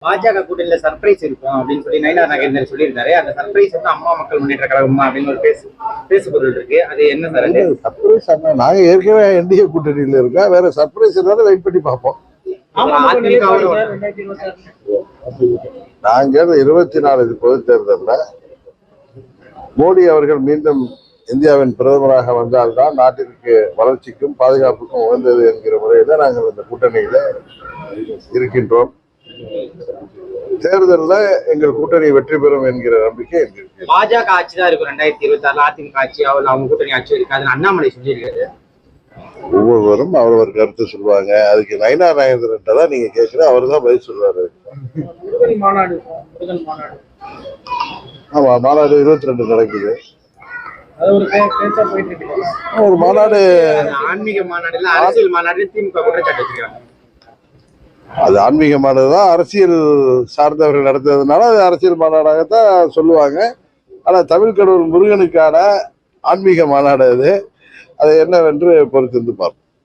பாஜக கூட்டணியில சர்ப்ரைஸ் இருக்கும் அப்படின்னு சொல்லி நயினார் நாகேந்திரன் சொல்லியிருந்தாரு. அந்த சர்ப்ரைஸ் வந்து அம்மா மக்கள் முன்னேற்ற கழகமா அப்படின்னு ஒரு பேசுபொருள் இருக்கு. அது என்ன சார்? அது சர்ப்ரைஸ் நாங்க ஏற்கனவே என்டிஏ கூட்டணியில இருக்கோம். வேற சர்ப்ரைஸ் இருந்தாலும் வெயிட் பண்ணி பார்ப்போம். நாங்க 24 பொதுத் தேர்தலில் மோடி அவர்கள் மீண்டும் இந்தியாவின் பிரதமராக வந்தால்தான் நாட்டிற்கு வளர்ச்சிக்கும் பாதுகாப்புக்கும் உகந்தது என்கிற முறையில நாங்கள் இந்த கூட்டணியில இருக்கின்றோம். தேர்தலில் எங்கள் கூட்டணி வெற்றி பெறும் என்கிற நம்பிக்கை எங்களுக்கு. பாஜக ஆட்சி தான் இருக்கும் 2026 அதிமுக ஆட்சி அவங்க கூட்டணி ஆட்சி இருக்காதுன்னு அண்ணாமலை சொல்லியிருக்காரு. ஒவ்வொருவரும் அவரவர் கருத்து சொல்லுவாங்க. அதுக்கு நயினார் நாகேந்திரன் தான் நீங்க கேட்கிற, அவர் தான் பதில் சொல்லுவாரு. ஆமா, மாநாடு 22 நடக்குது. ஒரு மாநாடு, ஆன்மீக மாநாடு, அரசியல் மாநாடு திமுக குற்றச்சாட்டு வச்சுக்கிறாங்க. அது ஆன்மீக மாநாடு தான், அரசியல் சார்ந்தவர்கள் நடத்துறதுனால அது அரசியல் மாநாடாகத்தான் சொல்லுவாங்க. ஆனா தமிழ் கடவுள் முருகனுக்கான ஆன்மீக மாநாடு அது என்னவென்று பொறுத்திருந்து பார்ப்போம்.